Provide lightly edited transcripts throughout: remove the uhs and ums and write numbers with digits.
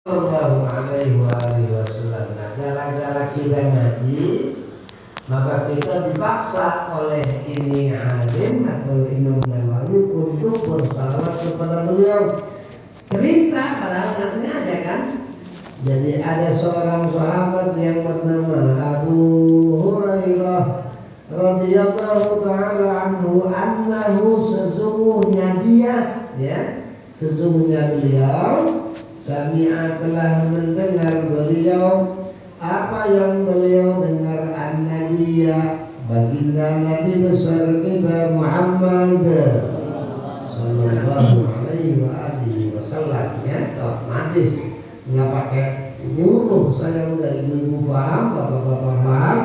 Sallallahu alaihi wasallam. Nah, gara-gara kita ngaji, maka kita dipaksa oleh ini alim atau Imam Nawawi untuk bersalawat kepada beliau. Cerita padahal nggak sengaja kan. Jadi ada seorang sahabat yang bernama Abu Hurairah radhiyallahu taala anhu, sesungguhnya dia, sesungguhnya beliau sami'a telah mendengar beliau apa yang beliau dengar an-nabiyya baginda Nabi besar kita Muhammad sallallahu alaihi wasallam. Otomatis nggak pakai nyuruh, saya udah ibu-ibu paham, bapak-bapak paham,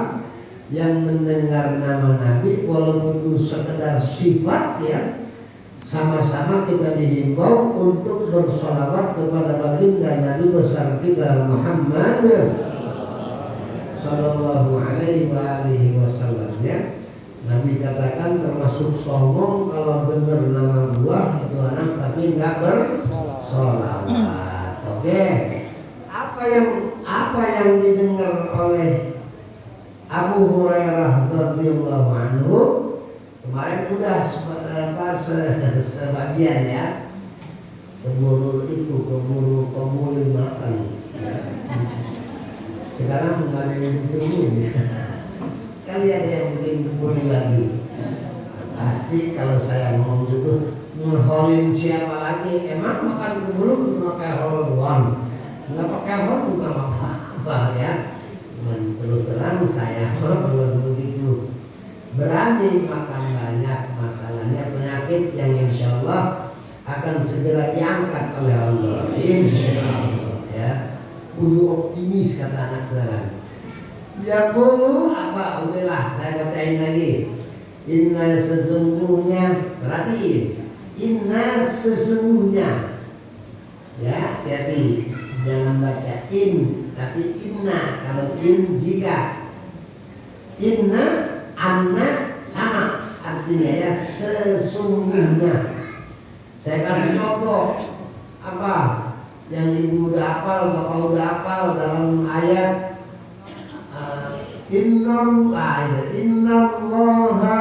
yang mendengar nama Nabi walaupun itu sekedar sifat sama-sama kita dihimbau untuk bersolawat kepada baginda Nabi besar kita Muhammad sallallahu alaihi wasallam. Nabi katakan termasuk sombong kalau dengar nama gua itu anak tapi nggak bersolawat. Oke. Apa yang didengar oleh Abu Hurairah radhiyallahu anhu kemarin udah sebagian keburu makan. Sekarang nggak ada yang bikin kali ada yang bikin keburu lagi. Asik kalau saya ngomong gitu, ngeholin siapa lagi? Emang makan keburu pakai holuan? Nggak pakai hol juga apa-apa ya. Terus terang saya belum begitu berani makan banyak, masalahnya penyakit yang insya Allah akan segera diangkat oleh Allah. Insya Allah kudu optimis kata anak sekarang. Ya kudu apa? Udahlah saya bacain lagi. Inna sesungguhnya, perhatiin. Inna sesungguhnya. Jadi jangan baca in, tapi inna. Kalau in jika. Inna anna sama artinya sesungguhnya. Saya kasih contoh apa yang ibu udah hafal, bapak udah hafal dalam ayat innallaha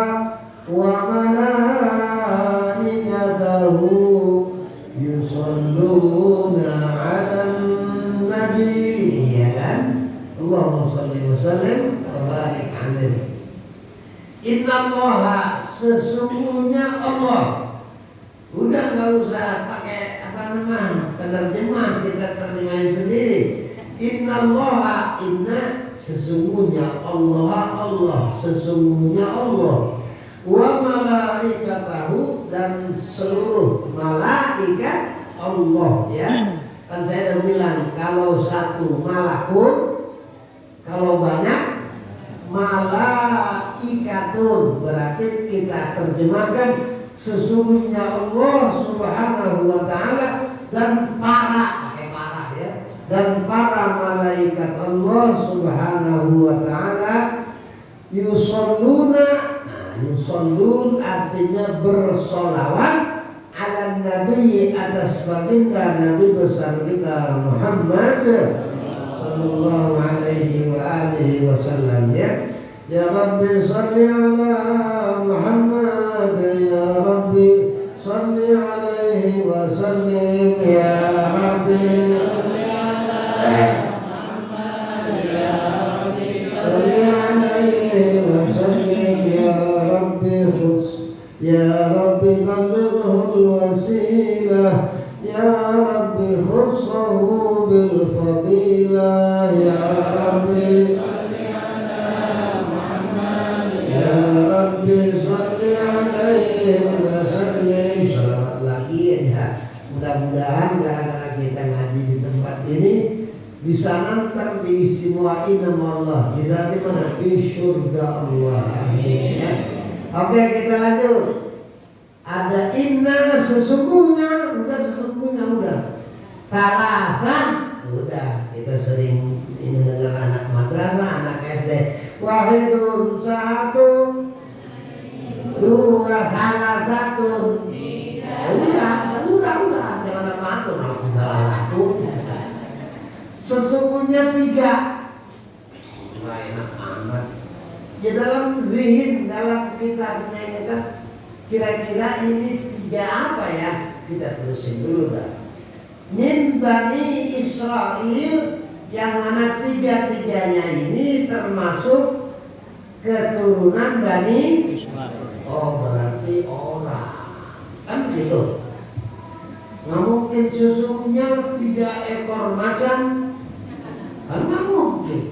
wa malaikatahu yusholluna 'alan nabi, ya kan? Allahumma shalli wa sallim wa barik 'alaihi. Innallaha sesungguhnya Allah. Udah nggak usah pakai penerjemah, kita terjemahin sendiri. Innallaha, inna sesungguhnya Allah sesungguhnya Allah. Wa malaikatahu dan seluruh malaikat Allah Kan saya udah bilang kalau satu malakut, kalau banyak malaikatun, berarti kita terjemahkan sesungguhnya Allah subhanahu wa ta'ala dan para, pakai para dan para malaikat Allah subhanahu wa ta'ala yusholluna. Yushallun artinya bersolawat ala nabi, atas baginda Nabi besar kita Muhammad sallallahu alaihi wasallam. Ya Rabbi salli ala Muhammad, ya Rabbi salli alaihi wa sallim, ya Rabbi salli ala Muhammad, ya Rabbi salli alaihi wa sallim, ya Rabbi ya Rabbi ballighul wasilah, ya Rabbi khussahu bil fadilah, ya Rabbi sholli alaihi wa sallim. Shalawat lagi mudah-mudahan gara-gara kita ngaji di tempat ini bisa nanti diistimewain nama Allah. Bisa di mana? Di surga Allah. Amin Oke, kita lanjut. Ada inna sesungguhnya, udah. Talatan, udah. Kita sering ini dengar anak madrasah, anak SD. Wahidun satu, dua, salah satu. Udah, jangan apa-apa. Salah satu. sesungguhnya tiga. Nggak enak amat. Ya dalam zihin, dalam kitabnya kita, kira-kira ini tiga apa ya? Kita terusin dulu dah. Min Bani Israel, yang mana tiga-tiganya ini termasuk keturunan Bani Ismail. Oh, berarti orang. Kan gitu. Nggak mungkin susunya 3 ekor macan. Kan nggak mungkin.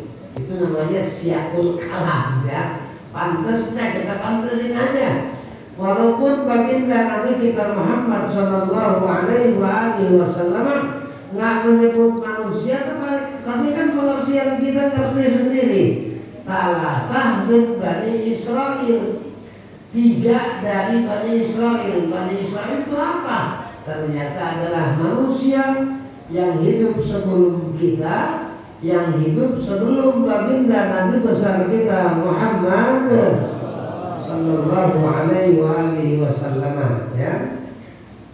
Itu namanya siatul kalam ya. Pantasnya kita pantasin aja. Walaupun baginda Nabi kita Muhammad Sallallahu Alaihi Wasallam nggak menyebut manusia, tapi kan pengertian kita ngerti sendiri. Talatah min Bani Israel, 3 dari Bani Israel. Bani Israel itu apa? Ternyata adalah manusia yang hidup sebelum kita, yang hidup sebelum baginda Nabi besar kita Muhammad Sallallahu Alaihi Wasallam ya.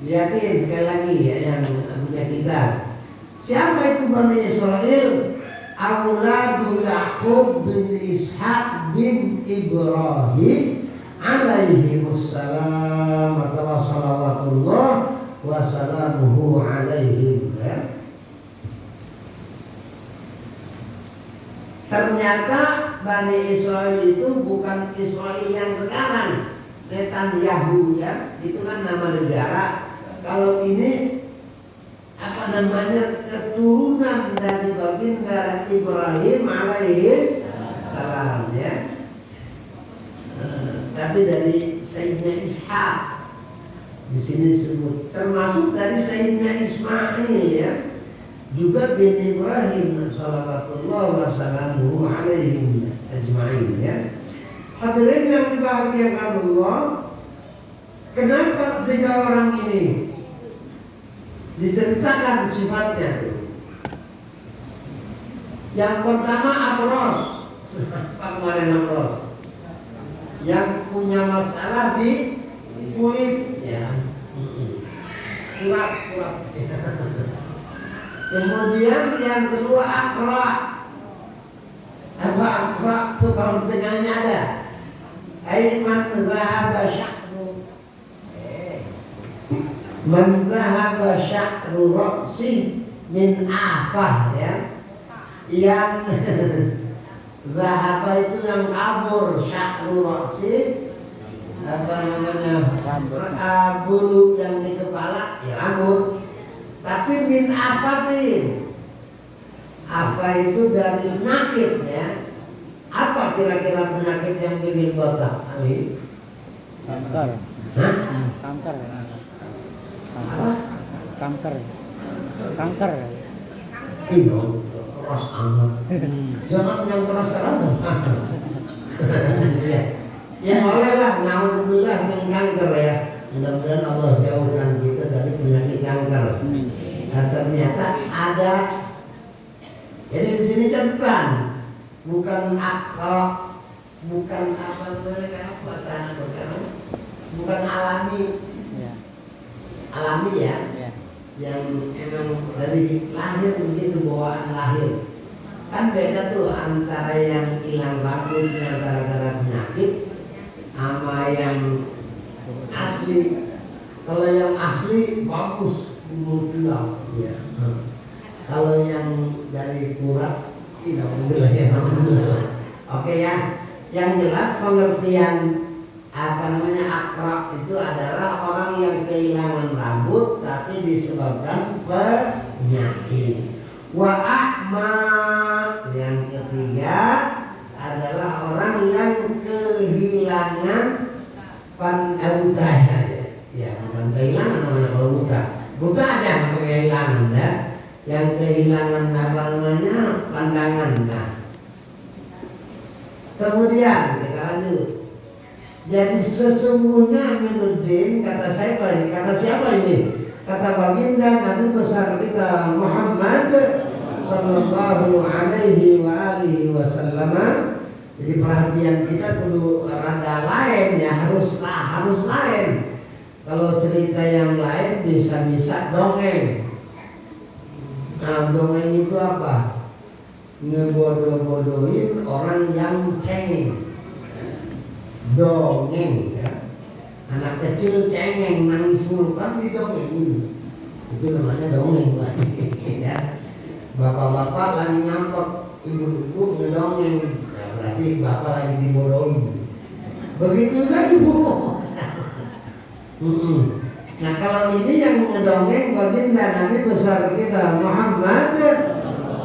Lihatin sekali lagi ya yang punya kita. Siapa itu Bani Israel? Auladu Yaqub bin Ishaq bin Ibrahim alaihi wassalam wa salawatullah wa salamuhu alaihim ya. Ternyata Bani Israel itu bukan Israel yang sekarang, Netanyahu ya, itu kan nama negara. Kalau ini apa namanya, keturunan dari baginda Ibrahim alaihi salam ya. Tapi dari Sayyidina Ishaq di sini disebut, termasuk dari Sayyidina Ismail ya. Juga bin Ibrahim sallallahu wasallamu alaihim ajma'in ya. Hadirin yang dibahagiakan Allah, kenapa 3 orang ini diceritakan sifatnya tuh? Yang pertama Abros, Pak kemarin Abros, yang punya masalah di kulit ya, kurap. Kemudian yang kedua Akra. Apa Akra itu kalau tengahnya ada man zahaba sya'ru, man zahaba sya'ru ra'si min afah ya. Yang zahaba itu yang kabur, sya'ru ra'si apa namanya, bulu yang di kepala ya rambut. Tapi min afatin, apa itu dari penyakit ya. Apa kira-kira penyakit yang bikin botak? Ali? Kanker. Hah? Kanker. Apa? Kanker. Iya, keras amat. Jangan yang keras keras. Ya, ya bolehlah. Naudzubillah min kanker ya. Mudah-mudahan Allah jauhkan kita dari penyakit kanker. Nah, ternyata ada. Jadi di sini catatan, bukan akal, bukan apa namanya, apa sekarang, bukan alami, ya. Alami ya, yang emang dari lahir begitu, bawaan lahir. Kan beda tuh antara yang hilang rambutnya gara-gara penyakit sama yang asli. Kalau yang asli bagus, umur bilang ya. Kalau yang dari kurang, alhamdulillah ya, alhamdulillah. Oke ya, yang jelas pengertian apa namanya akra itu adalah orang yang kehilangan rambut tapi disebabkan penyakit. Wa a'ma, yang ketiga adalah orang yang kehilangan buta ya, bukan kehilangan namanya kalau buta aja kehilangan ya. Yang kehilangan apa namanya pandangan. Nah, kemudian kita lanjut. Jadi sesungguhnya Aminuddin, kata siapa ini? Kata baginda Nabi besar kita Muhammad Sallallahu Alaihi Wasallam. Jadi perhatian kita perlu rada lain ya, harus lain. Kalau cerita yang lain bisa-bisa dongeng. Nah, dongeng itu apa? ngebodoh-bodohin orang yang cengeng, dongeng ya. Anak kecil cengeng nangis mulu kan didongengin, itu namanya dongeng Pak. Ya. Bapak-bapak lagi nyampok, ibu-ibu ngedongeng, nah, berarti bapak lagi dibodohin. Begitu juga ibu. Nah kalau ini yang ngedongeng baginda Nabi besar kita Muhammad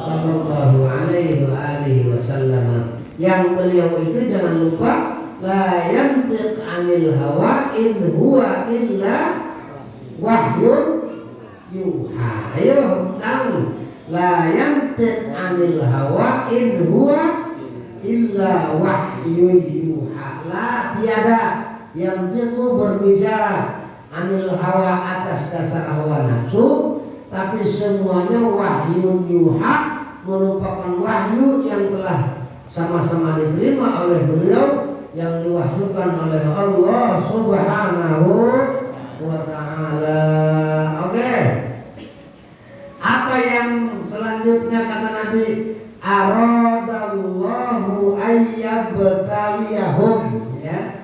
Sallallahu Alaihi Wasallam, yang beliau itu jangan lupa la yantiq anil hawa in huwa illa wahyun yuha. Ayo tahu, la yantiq anil hawa in huwa illa wahyun yuha. La tiada yang itu berbicara anil hawa atas dasar hawa nafsu, tapi semuanya wahyu yuha, merupakan wahyu yang telah sama-sama diterima oleh beliau, yang diwahyukan oleh Allah Subhanahu wa ta'ala. Oke. Apa yang selanjutnya kata Nabi? Aradallahu ayyabtaliyahum, ya.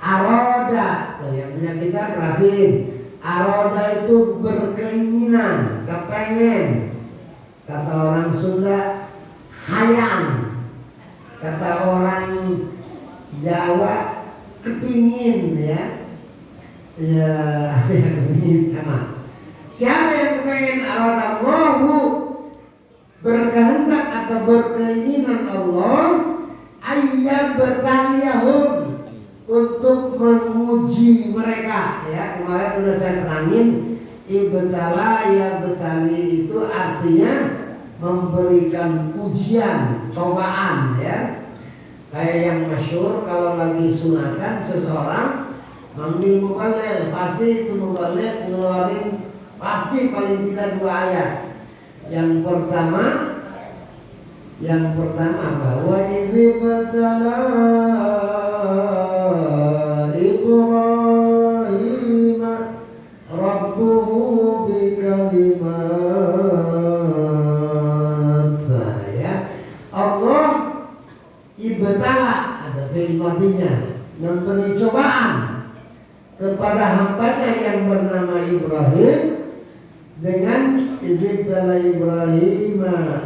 Aroda, tuh yang punya kita perhatiin. Aroda itu berkeinginan, kepengen. Kata orang Sunda, hayang. Kata orang Jawa, kepingin, ya. Ya, yang kepingin sama. Siapa yang kepengen aroda Allahu, berkehendak atau berkeinginan Allah, ayyabtaliyahum, untuk menguji mereka, ya. Kemarin sudah saya terangin, ibtala ya betali itu artinya memberikan ujian, cobaan, ya. Kayak yang masyhur kalau lagi sunatan seseorang manggil muballigh, pasti itu muballigh ngeluarin pasti paling tidak 2 ayat. Yang pertama bahwa ini betala Ibrahim Rabbuhu bikalimat, ya. Allah ibtala, ada fi'il madhinya, memberi cobaan kepada hambanya yang bernama Ibrahim dengan ibtala Ibrahim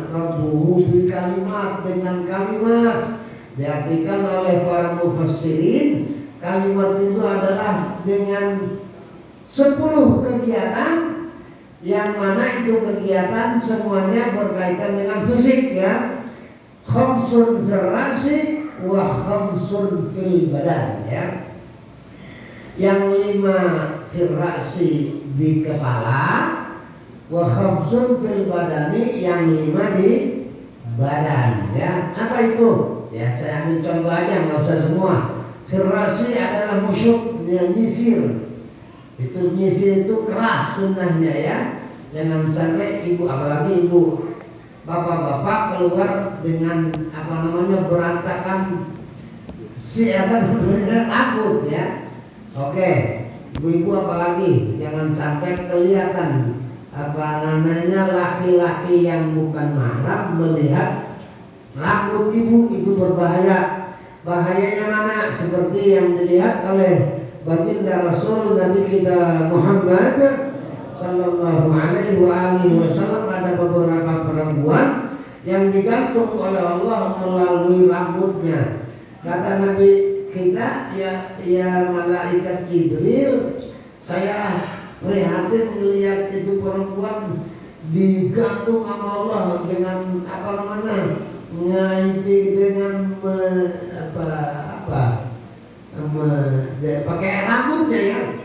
Rabbuhu bikalimat, dengan kalimat. Diartikan oleh para mufassirin, kalimat itu adalah dengan 10 kegiatan, yang mana itu kegiatan semuanya berkaitan dengan fisik, ya. Khamsun fil ra'si wa khamsun fil badan, ya. Yang 5 fil ra'si di kepala, wa khamsun fil badani, yang 5 di badan, ya. Apa itu? Ya saya ambil contoh aja, nggak usah semua. Firasi adalah musyuk, yang nyisir. Itu nyisir itu keras sunnahnya, ya. Jangan sampai ibu, apalagi ibu bapak-bapak keluar dengan berantakan takut, ya. Oke, ibu-ibu apalagi jangan sampai kelihatan laki-laki yang bukan mahram melihat rambut ibu, itu berbahaya. Bahayanya mana? Seperti yang dilihat oleh baginda Rasul Nabi kita Muhammad Sallallahu Alaihi Wasallam, ada beberapa perempuan yang digantung oleh Allah melalui rambutnya. Kata Nabi kita, ya malaikat Jibril, saya prihatin melihat itu perempuan digantung sama Allah dengan ngaiti dengan pakai rambutnya, ya.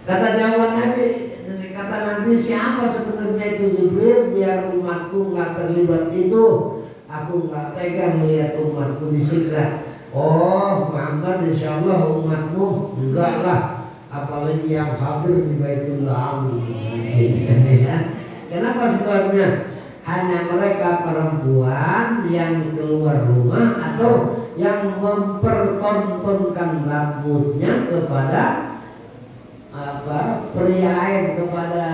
Kata jawaban Nabi, kata Nabi, siapa sebenarnya itu Jibril? Biar umatku nggak terlibat itu, aku nggak tega melihat umatku disiksa. Oh Muhammad, insya Allah umatmu enggak lah, apalagi yang hadir di Baitullah. Kenapa sebabnya? Hanya mereka perempuan yang keluar rumah atau yang mempertontonkan rambutnya kepada pria lain, kepada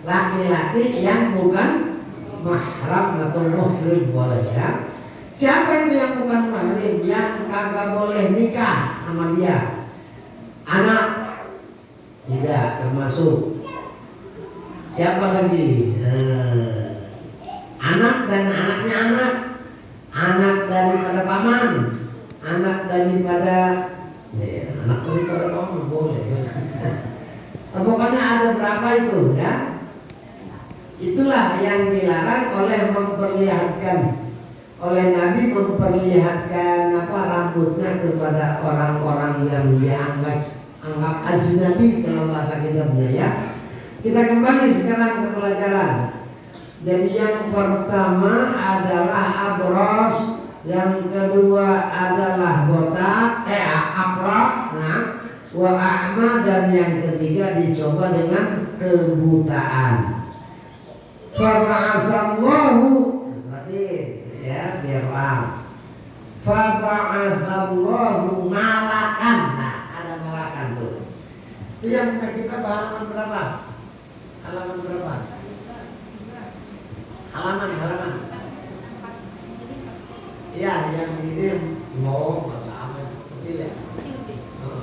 laki-laki yang bukan mahram atau muhrim boleh ya. Siapa itu yang bukan mahrim, yang kagak boleh nikah sama dia? Anak tidak termasuk. Siapa lagi? Anak dan anaknya anak daripada paman, anak daripada anak daripada paman boleh. Pokoknya ada berapa itu ya? Itulah yang dilarang oleh Nabi memperlihatkan rambutnya kepada orang-orang yang dianggap ajnabi kalau bahasa kita punya ya. Kita kembali sekarang ke pelajaran. Jadi yang pertama adalah abros, yang kedua adalah botak, akrab, wa a'ma, dan yang ketiga dicoba dengan kebutaan. Faba'athallahu, berarti ya biar paham. Faba'athallahu malakan. Nah, ada malakan tuh. Itu yang kita halaman berapa? Halaman berapa? Halaman. Iya, yang ini mau sama kecil ya.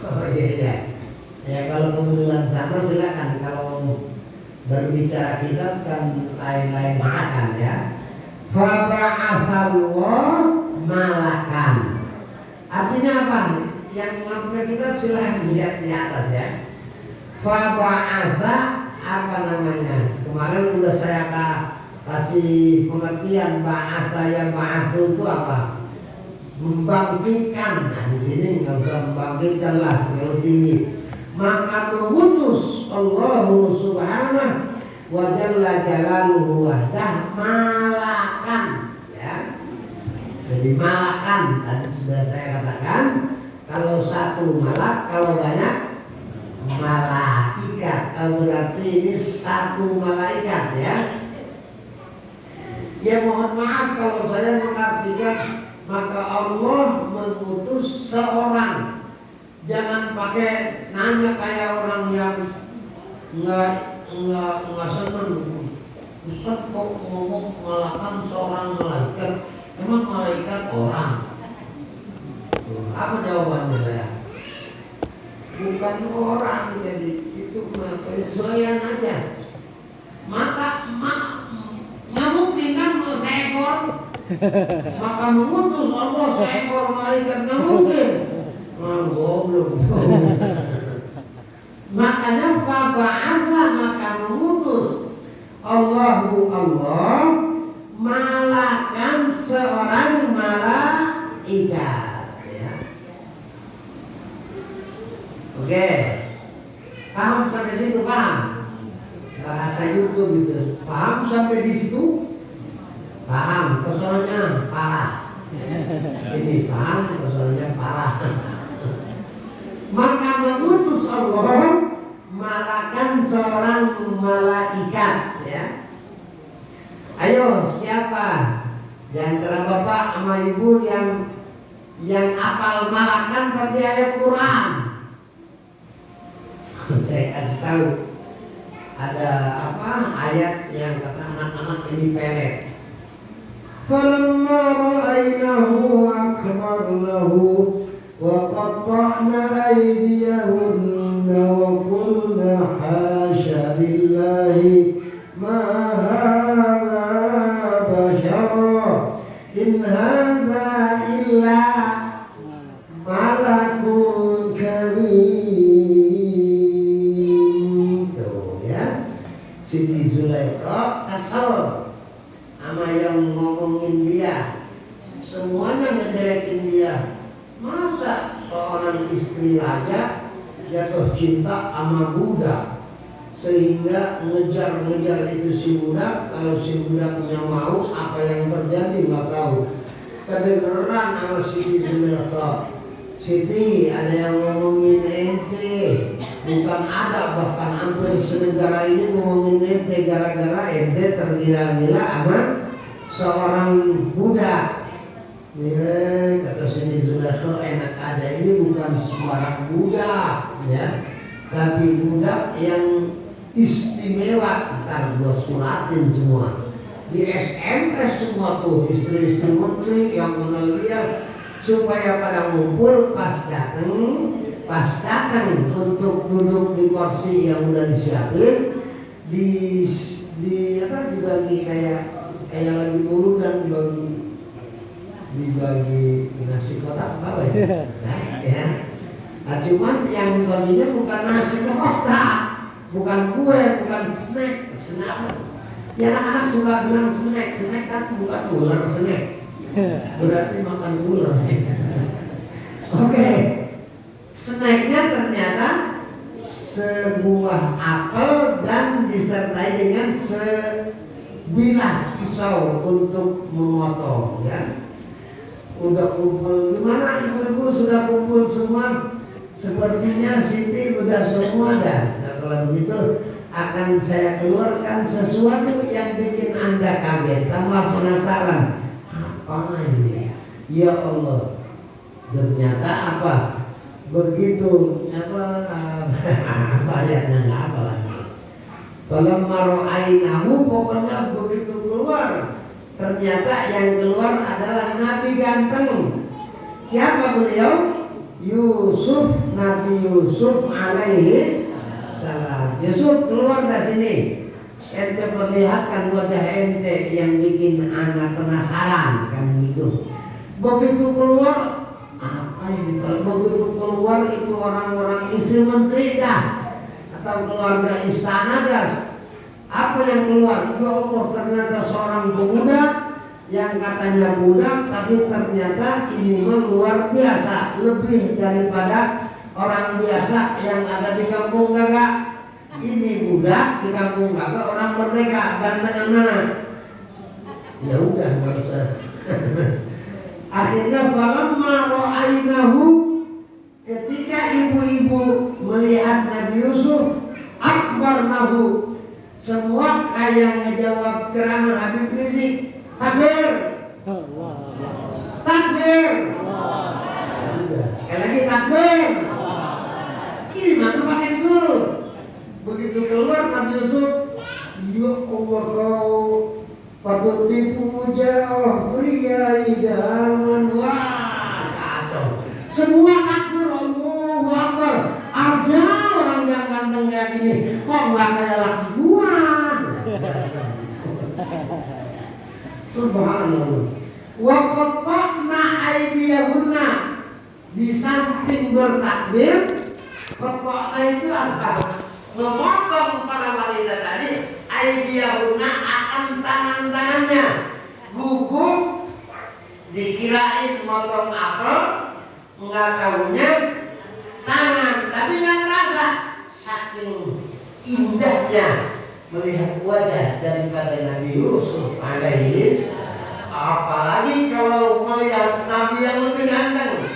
Oh iya. Ya kalau kebetulan sama silakan. Kalau berbicara kita kan lain-lain silakan ya. Faba'athallah malakan. Artinya apa? Yang mengamalkan kita silakan lihat di atas ya. Faba'atha apa namanya? Kemarin udah saya kasih pengertian ba'atha ya ba'athu itu apa? Membangkitkan. Nah di sini nggak usah membangkitkan lah kalau tinggi. Maka mengutus Allah subhanahu wa jalla jalaluhu wahdah malakan ya. Jadi malakan tadi sudah saya katakan, kalau satu malak, kalau banyak malaikat. Berarti ini satu malaikat ya. Ya mohon maaf kalau saya mengartikan, maka Allah mengutus seorang. Jangan pakai nanya kayak orang yang nggak senang. Ustaz kok ngomong malakan seorang malaikat? Emang malaikat orang? Apa jawabannya saya? Bukan orang, jadi itu penyesuaian aja. Maka nyamuk tinggal seekor, maka mengutus Allah seekor malaikat, nggak mungkin. Goblok. Makanya faba'atha, maka mengutus Allahu Allah malakan seorang malaikat ya. Oke. Paham sampai situ? Paham? Bahasa YouTube gitu. Paham sampai di situ? Paham, kesoalnya parah. Ini paham, kesoalnya parah. Maka mengutus Allah malakan seorang malaikat ya. Ayo siapa di antara bapak sama ibu yang hafal malakan tapi ayat Quran? Saya kasih tahu ada ayat yang kata anak-anak ini pelet. Falamma ra'aynahu akbarnahu wa qatta'na aydiyahunna wa qulna hasya lillahi ma hadha bashara in hadha illa malakun karim. Tuh ya, Siti Zulaikha kesel sama yang ngomongin dia, semuanya ngejelekin dia. Masa seorang istri raja jatuh cinta sama budak sehingga ngejar-ngejar itu si budak. Kalau si budaknya mau, apa yang terjadi nggak tahu. Kedengeran sama Siti Zulaikha, Siti ada yang ngomongin ente, bukan ada, bahkan hampir senegara ini ngomongin ente gara-gara ente tergila-gila sama seorang budak. Ya, kata Siti Zulaikha, enak ada ini bukan sembarang budak ya, tapi budak yang istimewa. Ntar gua suratin semua. di SMS semua tuh istri-istri menteri yang menelihat supaya pada ngumpul pas datang untuk duduk di kursi yang udah disiapin di apa dibagi kayak lagi dulu kan dibagi nasi kotak apa ya? Ya. Nah, cuman yang baginya bukan nasi kotak, bukan kue, bukan snack. Ya anak-anak suka bilang snack kan bukan ular snack. Berarti makan ular. Oke. Snacknya ternyata sebuah apel dan disertai dengan sebilah pisau untuk memotong ya. Udah kumpul gimana ibu-ibu sudah kumpul semua? Sepertinya Siti udah semua dah. Nah kalau begitu akan saya keluarkan sesuatu yang bikin Anda kaget, tambah penasaran. Apa ini? Ya Allah. Ternyata apa? Begitu apa ayatnya nggak apa lagi. Kalau maro'ainahu pokoknya begitu keluar. Ternyata yang keluar adalah Nabi ganteng. Siapa beliau? Yusuf, Nabi Yusuf alaihi salam. Yusuf keluar dari sini. Ente perlihatkan wajah ente yang bikin anak penasaran kan gitu. Begitu keluar, apa ini? Begitu keluar itu orang-orang istri menteri dah atau keluarga istana dah. Apa yang keluar? Ya Allah, ternyata seorang pemuda yang katanya budak, tapi ternyata ini luar biasa, lebih daripada orang biasa yang ada di kampung Gagak. Ini budak di kampung Gagak, orang merdeka, ganteng mana? Ya udah, nggak usah. Akhirnya falamma ra'ainahu, ketika ibu-ibu melihat Nabi Yusuf, akbarnahu, semua kayak ngejawab ceramah Habib Rizik, takbir, takbir, sekali lagi takbir. Ini mana pakai suruh. Begitu keluar Nabi Yusuf, ya Allah kau patut dipuja, oh pria idaman. Wah kacau. Semua takbir, Allahu Akbar. Ada orang yang ganteng kayak gini, kok nggak kayak laki gua? Subhanallah. Wa qatta'na aydiyahunna. Di samping bertakbir, qatta'na itu apa? Memotong para wanita tadi, aydiyahunna akan tangan-tangannya. Gugup dikirain motong apel, enggak tahunya tangan, tapi nggak terasa. Saking indahnya melihat wajah daripada Nabi Yusuf alaihis. Apalagi kalau melihat Nabi yang lebih ganteng.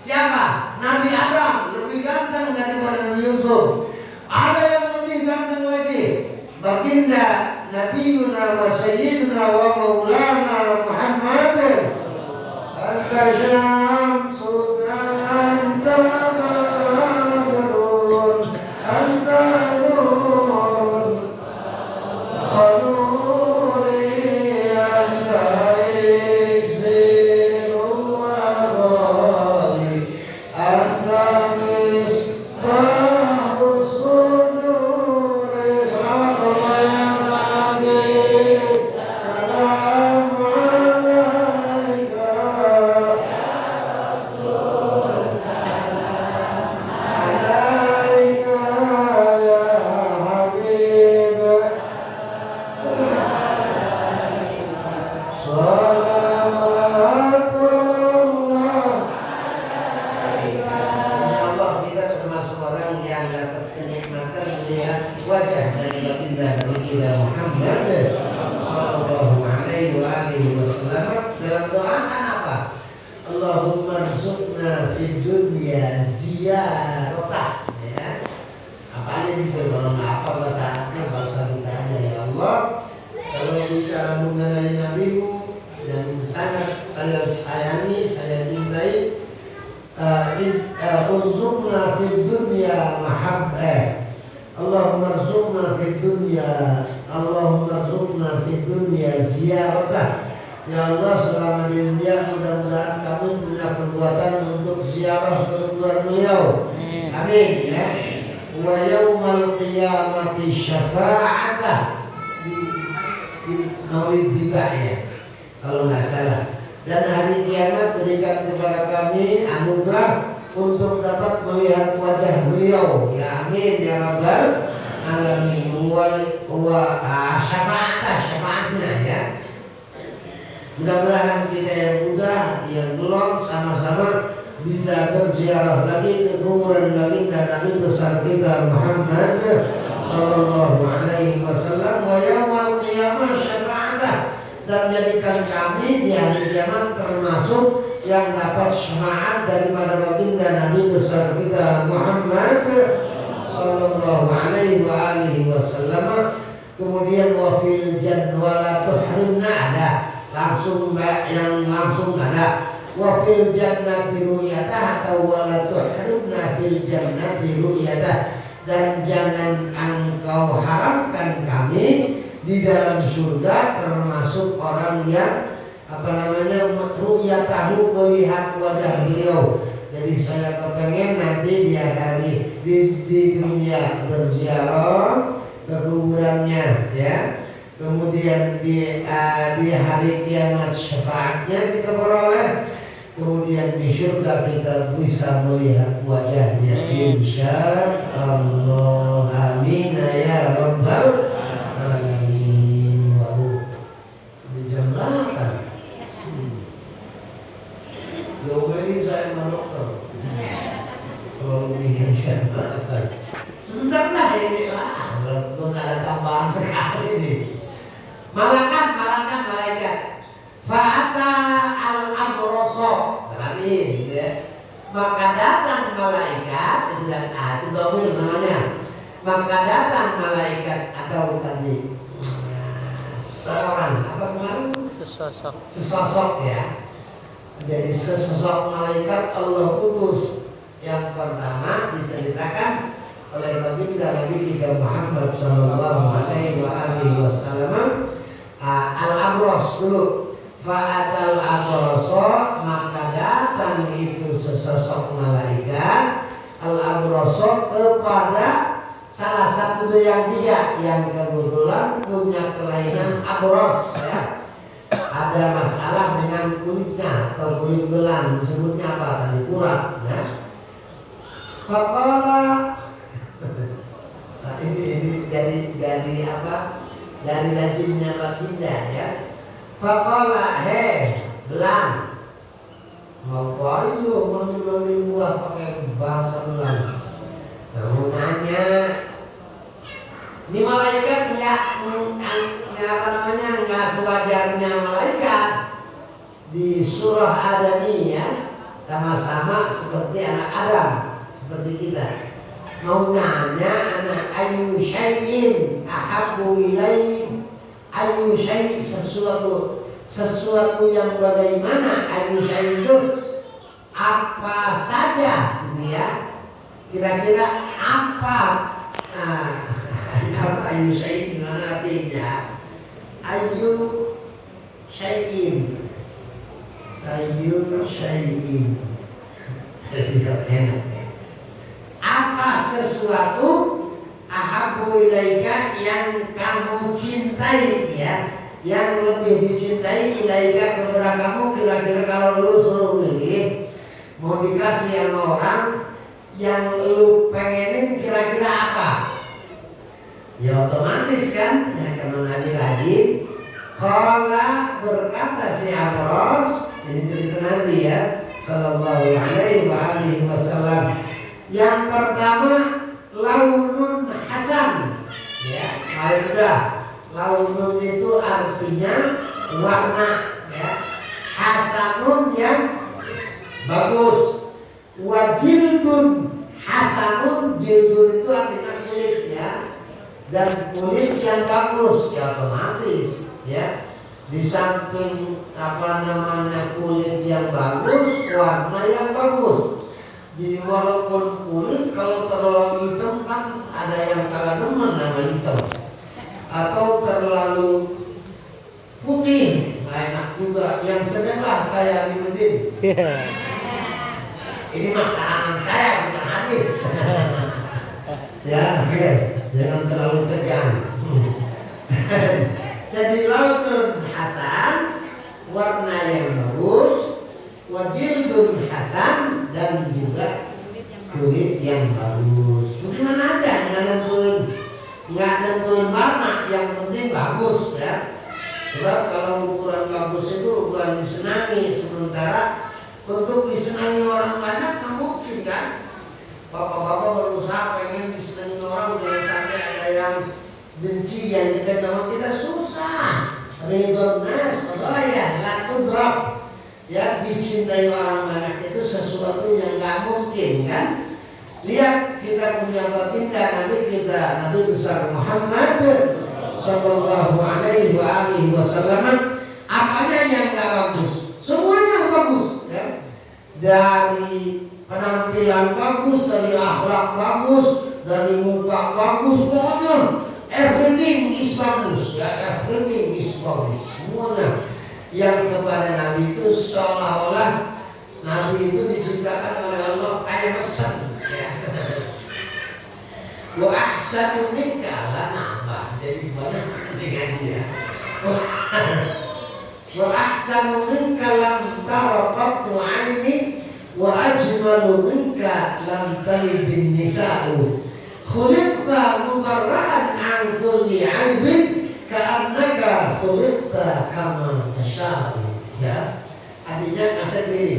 Siapa? Nabi Adam lebih ganteng daripada Nabi Yusuf. Ada yang lebih ganteng lagi. Baginda Nabiuna wa Sayyiduna wa Maulana Muhammad. Anta syamsun anta badrun anta nur qanuri anta iksiru wa ghali anta misbahus suduri. Sallallahu alaihi wasallam. Wajah dari baginda Muhammad sallallahu alaihi wasallam. Dalam doa kan apa? Allahumma rzuqna fid dunya ziyarata. Ya. Apa ini gitu kalau nggak apa bahasa kita aja ya Allah. Kalau bicara mengenai Nabimu yang sangat saya sayangi, saya cintai, rzuqna fid dunya Allahumma rzuqna fid dunya ziarah. Ya Allah, selama di dunia mudah-mudahan kami punya kekuatan untuk ziarah ke kuburan beliau. Amin ya. Wa yaumal qiyamati syafa'atah di Maulid juga ya, kalau nggak salah. Dan hari kiamat berikan kepada kami anugerah untuk dapat melihat wajah beliau. Ya amin ya rabbal alamin. Wa syafaatnya ya. Mudah-mudahan kita yang muda, yang belum, sama-sama bisa berziarah lagi ke kuburan baginda Nabi besar kita Muhammad sallallahu alaihi wasallam. Wa yaumal qiyamah syafa'atah, dan jadikan kami di hari kiamat termasuk yang dapat syafaat daripada baginda Nabi besar kita Muhammad sallallahu alaihi wasallam. Kemudian wa fil jannah tuhrimna ada langsung yang langsung ada wa fil jannati ru'yatah atau wala tuhrimna fil jannati ru'yatah, dan jangan engkau haramkan kami di dalam surga termasuk orang yang ru'yatahu, melihat wajah beliau. Jadi saya kepengen nanti dia hari di dunia berziarah ke kuburannya ya. Kemudian di hari kiamat syafaatnya kita peroleh. Kemudian di surga kita bisa melihat wajahnya, insya Allah. Amin ya rabbal alamin. Waduh, di jam 8. Jauh ini saya menokter. Kalau bikin insya Allah sebentar lah ini lah. Belum ada tambahan sekali nih. Malaikat fa'ata al-abroso berarti ya. Maka datang malaikat itu domir namanya. Maka datang malaikat atau tadi seorang apa kemarin? Sesosok ya. Jadi sesosok malaikat Allah utus. Yang pertama diceritakan oleh baginda Nabi kita Muhammad sallallahu alaihi wasallam. Al-abros dulu. Fa'atal abroso, maka datang itu sesosok malaikat al-abroso kepada salah satu dari yang tiga yang kebetulan punya kelainan abros ya. Ada masalah dengan kulitnya atau kulit belang, disebutnya apa tadi? Kurat ya. Faqala nah, ini dari apa? Dari rajinnya baginda ya. Faqala belang, ngapain lu manggil buah pakai bahasa belang? Kamu nanya, ini malaikat nggak sewajarnya malaikat. Di surah Adaniyah sama-sama seperti anak Adam, seperti kita. Mau nanya anak ayu syai'in ahabbu ilaih, ayu syai' sesuatu yang bagaimana, ayu syai' itu apa saja gitu ya. Kira-kira apa ayu syai' gimana artinya? Ayu syai'in, ayu syai'in. Tidak enak ya. Apa sesuatu ahabbu ilaika yang kamu cintai ya, yang lebih dicintai ilaika kepada kamu. Kira-kira kalau lu suruh milih mau dikasih sama orang yang lu pengenin, kira-kira apa? Ya otomatis kan ya, karena nanti lagi qala berkata si Abros, ini cerita nanti ya sallallahu alaihi wasallam. Yang pertama launun hasan ya, paling mudah. Launun itu artinya warna ya. Hasanun yang bagus. Wajildun hasanun, jildun itu artinya kulit ya. Dan kulit yang bagus ya otomatis ya. Di samping kulit yang bagus, warna yang bagus. Jadi walaupun kulit kalau terlalu hitam kan ada yang kalah demen nama hitam, atau terlalu putih ya Aminuddin? Iya. Ini mah karangan saya bukan hadis. Ya, oke. Jangan terlalu tegang. Jadi lautun hasan, warna yang bagus, wajildun hasan, dan juga kulit yang bagus. Bagaimana aja nggak nentuin warna, yang penting bagus ya. Sebab kalau ukuran bagus itu ukuran disenangi, sementara untuk disenangi orang banyak nggak mungkin kan. Bapak-bapak berusaha pengen disenangi orang, jangan sampai ada yang benci yang dekat sama kita, susah. Ridho nas, ya, la tudrak. Ya, dicintai orang banyak itu sesuatu yang nggak mungkin kan. Lihat kita punya baginda Nabi besar Muhammad Sallallahu Alaihi Wasallam, apanya yang nggak bagus? Semuanya bagus ya. Dari penampilan bagus, dari akhlak bagus, dari muka bagus, pokoknya everything is bagus ya, everything is bagus semuanya. Yang kepada Nabi itu seolah-olah Nabi itu diciptakan oleh Allah kayak mesin ya. Wa ahsanu minka la nambah, jadi banyak dengan dia. Wa ahsanu minka lam tara qattu aini wa ajmalu minka lam talidin nisa'u. Khuliqta mubarra'an an kulli 'aibin ka'annaka khuliqta kama tasha'u. Ya. Artinya kasih ini.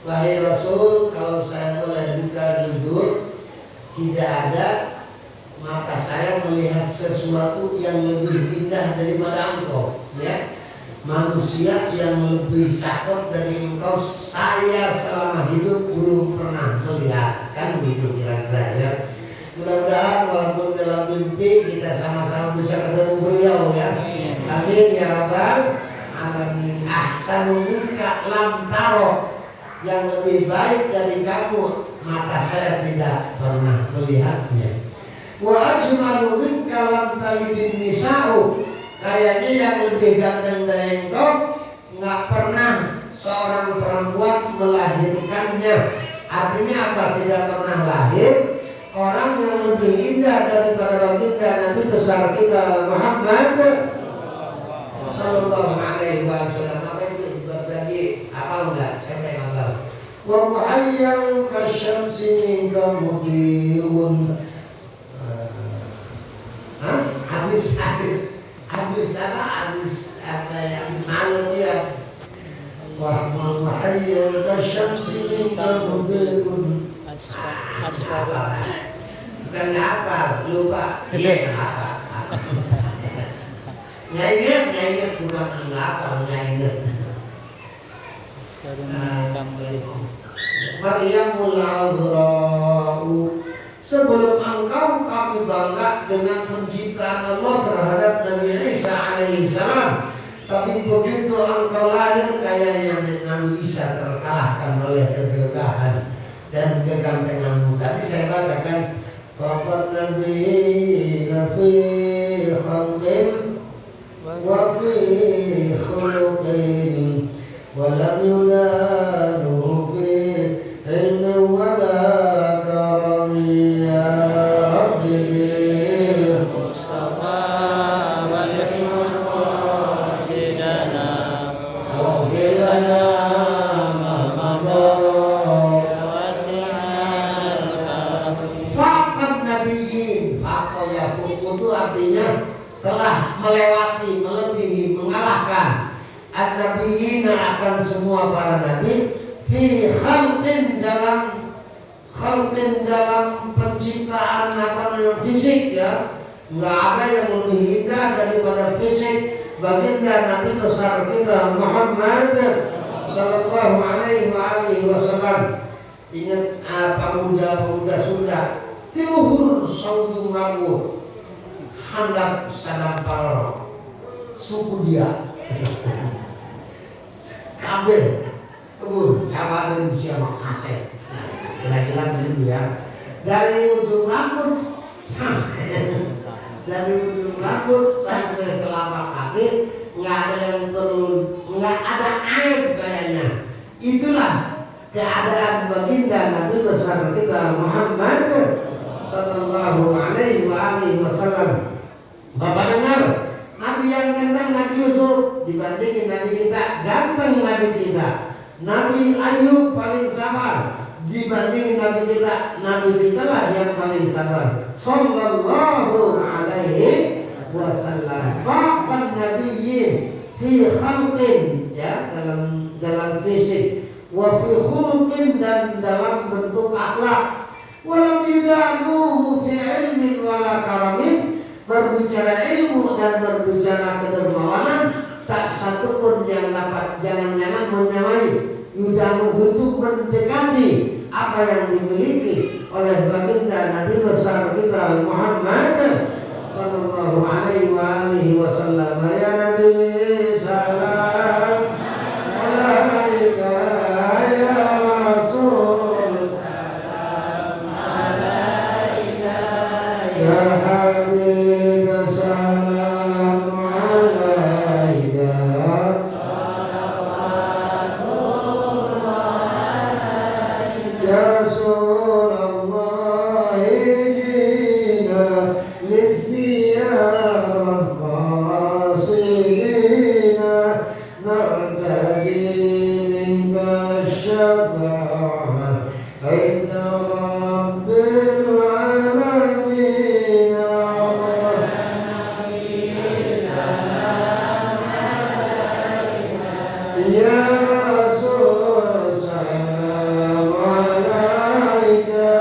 Wahai Rasul, kalau saya boleh bicara jujur, tidak ada mata saya melihat sesuatu yang lebih indah daripada engkau, ya. Manusia yang lebih cakep dari engkau saya selama hidup belum pernah melihat, kan begitu kira-kira ya. Mudah-mudahan walaupun dalam mimpi kita sama-sama bisa ketemu beliau ya. Amin ya rabbal alamin. Ahsanu minka lam taro, yang lebih baik dari kamu mata saya tidak pernah melihatnya. Wa ajmalu minka lam talidin nisa'u, kayaknya yang lebih ganteng dari engkau nggak pernah seorang perempuan melahirkannya. Artinya apa? Tidak pernah lahir orang yang lebih indah daripada baginda Nabi besar kita Muhammad Sallallahu Alaihi Wasallam. Apa itu berjanji? Apa enggak? Siapa yang hafal? Wa muhayyang kasyamsi kamudiun. Hadis malu dia. Wa muhayyang kasyamsi kamudiun. Bukan apa, lupa. Iya apa? Nggak ingat, bukan apa, nggak ingat. Maryamul Azra'u, sebelum engkau kami bangga dengan penciptaan Allah terhadap Nabi Isa alaihissalam, tapi begitu engkau lahir kayaknya Nabi Isa terkalahkan oleh kegagahan dan kegantenganmu. Tadi saya bacakan faqad nabiyina fi khalqin wa fi khuluqin wa lam yunadu fi ilmin wa la karami ya rabbi bil mustafa wal qasidana wa bilana itu artinya telah melewati, melebihi, mengalahkan an-nabiyina akan semua para nabi fi khalqin dalam penciptaan fisik ya. Enggak ada yang lebih indah daripada fisik baginda Nabi besar kita Muhammad Sallallahu Alaihi Wasallam. Ingat pemuda-pemuda Sunda, tiluhur saudung rambut handap sadampal suku dia kabel tunggu cabaran siapa kaset kira-kira begitu ya. Dari ujung rambut sampai telapak kaki nggak ada yang perlu, nggak ada air kayaknya. Itulah keadaan baginda Nabi besar kita Muhammad sallallahu alaihi wasallam. Bapak dengar, Nabi yang ganteng Nabi Yusuf dibandingin Nabi kita, ganteng Nabi kita. Nabi Ayub paling sabar dibandingin Nabi kita lah yang paling sabar. Sallallahu alaihi wasallam. Faqan nabiyyin fi khalqin, ya, dalam fisik, wa fi khuluqin, dan dalam bentuk akhlak. Walam yudanuhu fi ilmin wala karamin, berbicara ilmu dan berbicara kedermawanan, tak satu pun yang dapat jangan-jangan menyamai yudamu untuk mendekati apa yang dimiliki oleh baginda Nabi besar kita Muhammad sallallahu alaihi wasallam. Ya Nabi salam alaika, ya Rasul salam alaika, ya Habib salam alaika, ya Rasulullah jina liziyarah qasidina nartadi minka syafa'ah inda rabbil alamin. Ya Rasul salam alaika,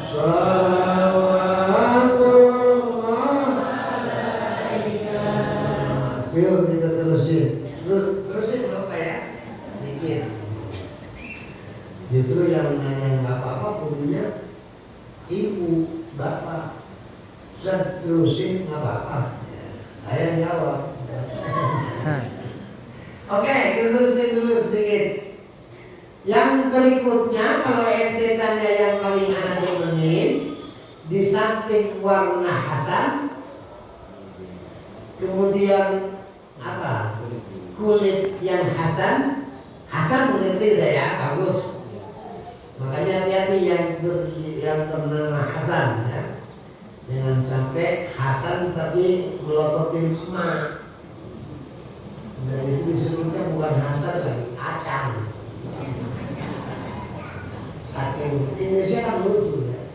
salawatullah. Yuk kita terusin. Terusin apa ya? Dikit. Justru yang nanya nggak apa-apa punya ibu, bapak. Ustaz, terusin nggak apa-apa. Ya, saya jawab. Oke, kita terusin dulu sedikit. Yang berikutnya, kalau ente tanya yang paling anak demenin, di samping warna Hasan, kemudian apa? Kulit yang Hasan. Hasan mengerti tidak ya? Bagus. Makanya hati-hati yang bernama Hasan, ya. Jangan sampai Hasan tapi melototin emak. Dan itu disebutnya bukan Hasan lagi, Acang. Saking Indonesia kan lucu ya.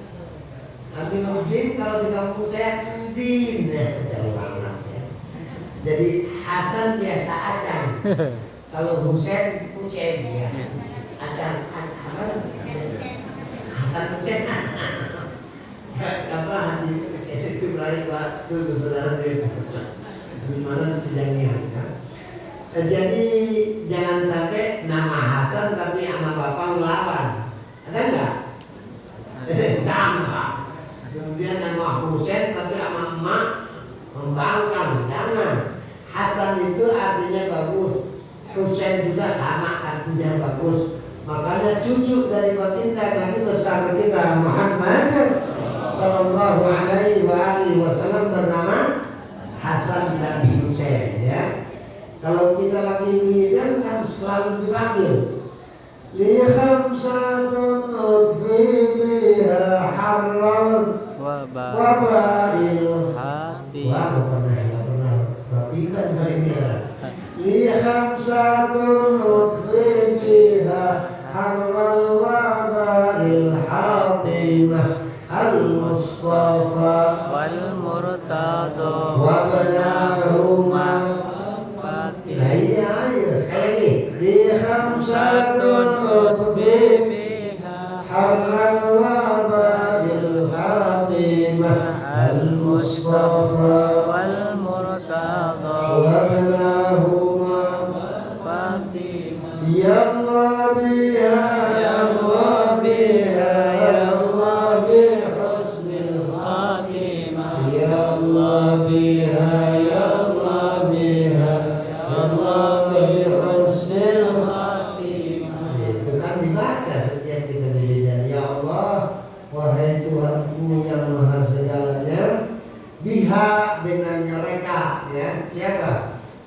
Aminuddin kalau di kampung saya Udin, ya, jauh banget ya. Jadi Hasan biasa Acang. Kalau Husain Ucen ya. Acang apa? Hasan Husain. Apa hati itu meraih waktu saudara itu di mana sidangnya ya. Jadi jangan sampai nama Hasan tapi sama bapak melawan, ada enggak? Jangan. Kemudian nama Husain tapi sama emak membangkang, jangan. Hasan itu artinya bagus, Husain juga sama artinya bagus. Makanya cucu dari baginda Nabi besar kita Muhammad sallallahu alaihi wasallam bernama Hasan dan Husain, ya. Kalau kita lagi wiridan kan selalu dipanggil li khamsatun utfi biha harral wabail hati. Wah, nggak pernah babikan kali ini ya. Li khamsatun utfi biha harral wabail hatimah al-Mustafa wal-Murtada wabnahuma Fatih. Ayo sekali lagi. Di khamsatun utfi halal wabail hatimah al-Mustafa wal-Murtada wabnahuma Fatih. Ya Allah biha, ya Allah biha, ya Allah bihusnil khatimah. Ya Allah biha, ya Allah biha, ya Allah bihusnil khatimah. Itu kan dibaca setiap kita wiridan. Ya Allah, wahai Tuhanku yang maha segalanya, biha dengan mereka, ya. siapa?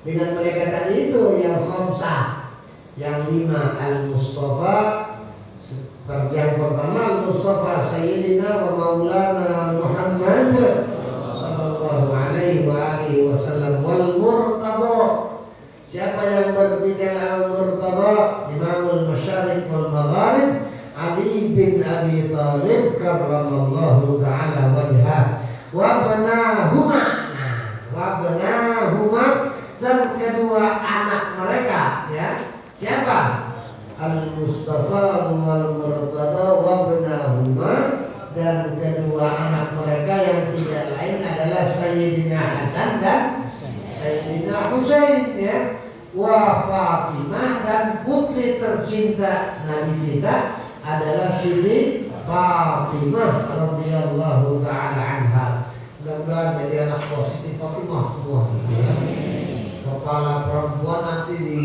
Dengan mereka tadi itu yang khamsah, yang 5 al-Mustafa. Seperti yang pertama al-Mustafa Sayyidina wa Maulana Muhammad sallallahu alaihi wa alihi wasallam wal murtada. Siapa yang berbicara al-murtada? Imamul Masyariq wal Magharib Ali bin Abi Thalib karramallahu ta'ala wajhah wa banahuma. Wa banahuma, dan kedua anak mereka, ya. Siapa? Al-Mustafa wal Murtada wa banahuma, dan kedua anak mereka yang tidak lain adalah Sayyidina Hasan dan Sayyidina Husain, ya. Wa Fatimah, dan putri tercinta Nabi kita adalah Siti Fatimah radhiyallahu ta'ala anha. Mudah-mudahan jadi anak buah Siti Fatimah semua, ya. Kepala perempuan nanti di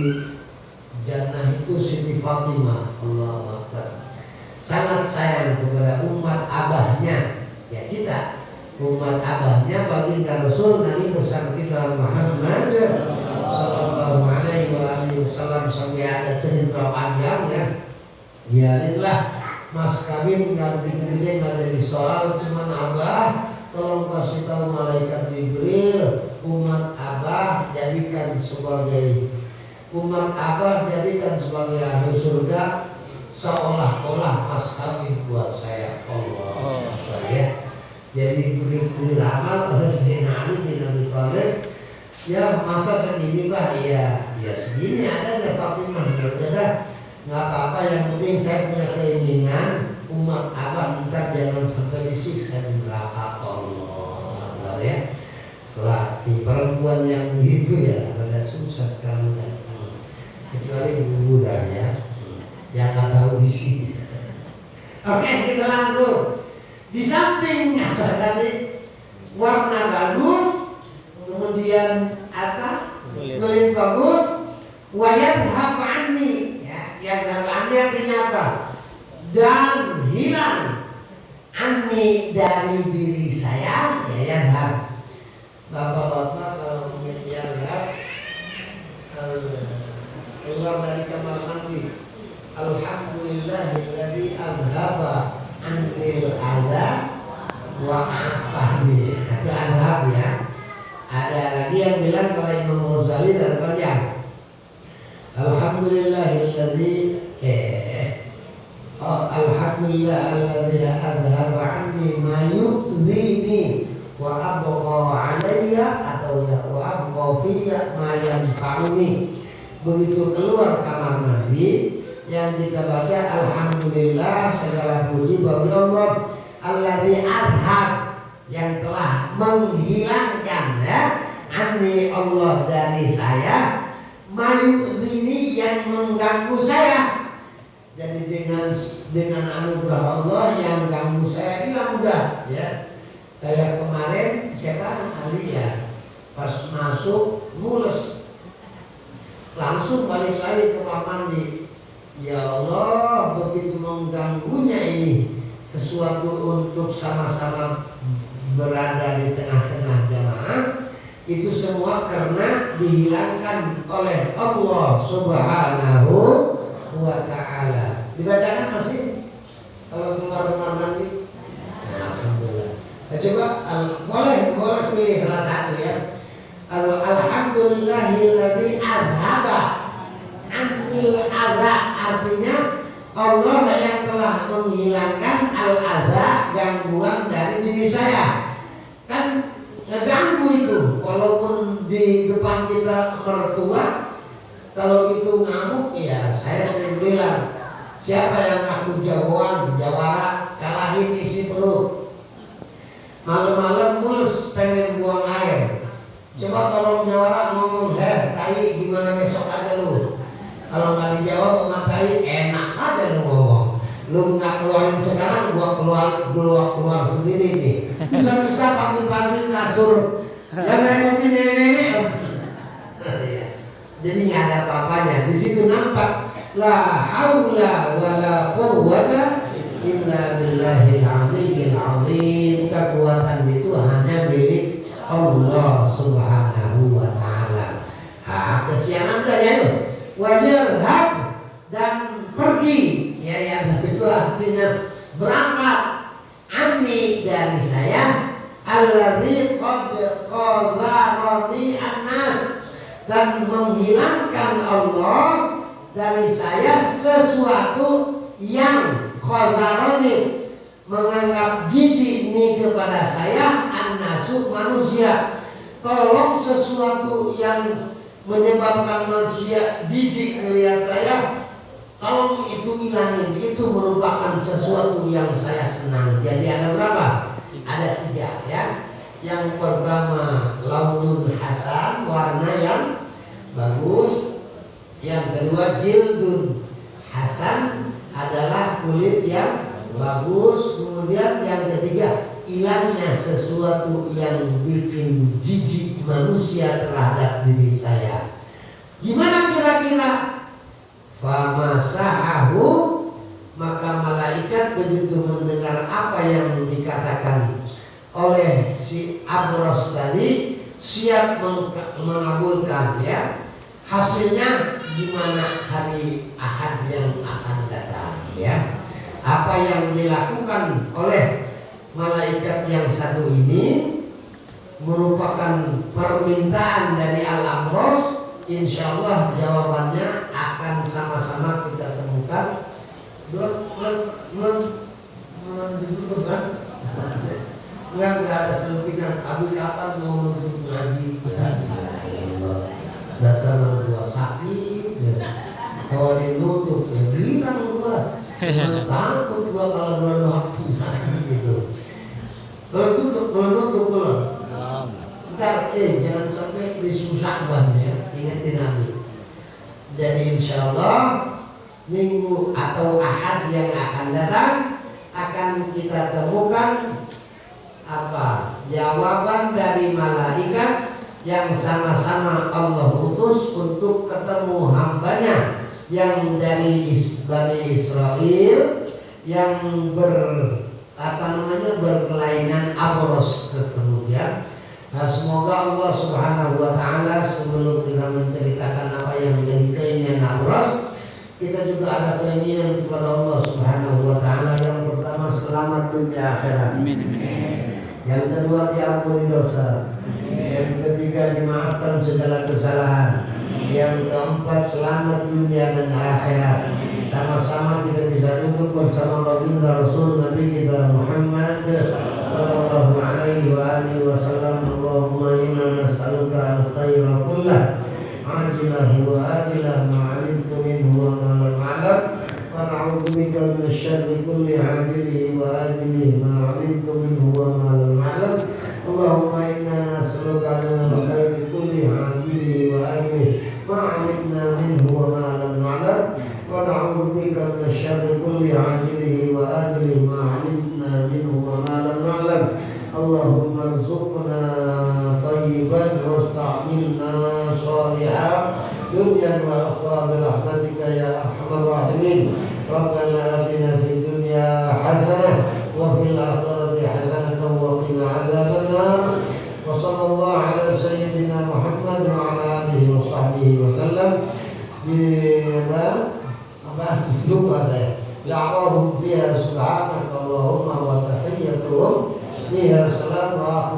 jannah itu Siti Fatimah. Allahu Akbar. Sangat sayang kepada umat abahnya, ya kita. Umat abahnya baginda Rasul Nabi besar kita Muhammad sallallahu alaihi wasallam, sampai ada cerita panjang, ya. Biarinlah mas kawin nggak gede-gede, nggak jadi soal, cuman abah tolong kasih tahu malaikat Jibril, umat abah jadikan sebagai ahli surga seolah-olah mas kawin buat saya. Allah, ya. Jadi begitu diramal oleh Sayyidina Ali bin Abi Thalib, ya masa segini bah, ya segini ada ya Fatimah, ya udah nggak apa-apa, yang penting saya punya keinginan umat abah ntar jangan sampai disiksa di neraka. Allah, ya. Laki perempuan yang begitu ya agak susah sekarang, ya. Kecuali ibu Buddha, ya, yang nggak tahu di sini. Oke, kita langsung. Di samping apa tadi, warna bagus, kemudian apa, kulit bagus, wayat hafani. Yang dalam artinya apa? Dan hilang anni dari diri saya, ya, yang hak. Bapak-bapak kalau ingin lihat keluar dari kamar mandi, alhamdulillahilladzi azhaba annil adza wa afahni. Itu azhab, ya. Ada lagi yang bilang kalau Imam Ghazali ada panjang. Alhamdulillahilladzi adhaba anni ma yu'dhini wa abqa alayya, atau ya wa abqa fiyya ma yanfa'uni. Begitu keluar kamar mandi, yang kita baca alhamdulillah, segala puji bagi Allah alladzi adhab, yang telah menghilangkan, ya, anni Allah dari saya, mayudini, yang mengganggu saya. Jadi dengan anugerah Allah yang ganggu saya hilang udah, ya. Kayak kemarin siapa Ali, ya, pas masuk mules, langsung balik lagi ke kamar mandi. Ya Allah, begitu mengganggunya ini sesuatu untuk sama-sama berada di tengah-tengah jamaah. Itu semua karena dihilangkan oleh Allah Subhanahu wa ta'ala. Dibacakan masih kalau keluar kamar mandi? Alhamdulillah. Coba boleh pilih salah satu, ya. Alhamdulillahilladzi azhaba anil adza, artinya Allah yang telah menghilangkan al-adza, gangguan dari diri saya. Kan ngeganggu itu, walaupun di depan kita mertua, kalau itu ngamuk, ya saya sering bilang, siapa yang ngaku jawara, kalahin isi perut. Malam-malam mulus pengen buang air, coba tolong jawara ngomong, tai gimana besok aja lu. Kalau nggak dijawab sama tai, enak aja lu ngomong. Lu nggak keluarin sekarang, gua keluar sendiri nih. Bisa-bisa pagi-pagi kasur yang remotin nenek-nenek. Jadi nggak ada apa-apanya. Di situ nampak la haula wala quwwata illa billahil aliyyil azim. Kekuatan itu hanya milik Allah Subhanahu wa ta'ala. dari saya alladzi qad qadharani an-nas, dan menghilangkan Allah dari saya sesuatu yang qadharani, menganggap jijik ini kepada saya an-nasu, manusia. Tolong sesuatu yang menyebabkan manusia jijik melihat saya, tolong itu hilangin. Itu merupakan sesuatu yang saya senang. Jadi ada berapa? Ada 3 ya. Yang pertama launun hasan, warna yang bagus. Yang kedua jildun hasan, adalah kulit yang bagus. Kemudian yang ketiga hilangnya sesuatu yang bikin jijik manusia terhadap diri saya. Gimana kira-kira? Famasahahu, maka malaikat begitu mendengar apa yang dikatakan oleh si Abros tadi, siap mengabulkan ya. Hasilnya gimana hari Ahad yang akan datang ya. Apa yang dilakukan oleh malaikat yang satu ini merupakan permintaan dari Al-Abros. Insya Allah jawabannya akan sama-sama kita temukan. Belum ditutup kan? Enggak ada selentingan. Abi kapan mau menutup ngaji? Dasar gua sakit ya. Kalau dinutup ya bilang gua. Takut gua kalau belum waktu gitu. Menutup belum. Ntar jangan sampai disusahkan ya. Ingatin Nabi. Jadi insya Allah minggu atau Ahad yang akan datang akan kita temukan apa jawaban dari malaikat yang sama-sama Allah utus untuk ketemu hambanya yang dari Bani Israel yang berkelainan Abros ketemu ya. Nah, semoga Allah Subhanahu wa Ta'ala sebelum kita menceritakan apa yang menjadi keinginan Abros, kita juga ada keinginan kepada Allah Subhanahu wa Ta'ala. Yang pertama selamat dunia akhirat. Yang kedua diampuni dosa. Yang ketiga dimaafkan segala kesalahan. Yang keempat selamat dunia dan akhirat. Sama-sama kita bisa duduk bersama baginda Rasul Nabi kita Muhammad sallallahu alaihi wa alihi wasallam. Allahumma inna nas'aluka al-khaira kullah ajilahu wa ajilah ma 'alimtu minhu wa ma lam a'lam, wa na'udzu bika min syarri kulli ajilihi wa ajilihi ma 'alimtu minhu wa ma lam a'lam. Allahumma inna nas'aluka al-khaira kulli ajilihi wa ajilihi ma 'alimna minhu wa ma lam na'lam, wa na'udzu bika min syarri kulli ajilihi wa ajilihi ma 'alimna minhu wa ma lam na'lam. Allahumma arzuqna tayyiban wasta'milna shalihan dunyan wa akhirah birahmatika ya arhamar rahimin. Rabbana atina fid dunya hasanah wa fil akhirati hasanah wa qina adzabannar. Wa sallallahu ala sayyidina Muhammad wa ala alihi wa sahbihi wa sallam. Lupa saya. Da'wahum fiha subhanaka Allahumma wa tahiyyatuhum fiha salam wa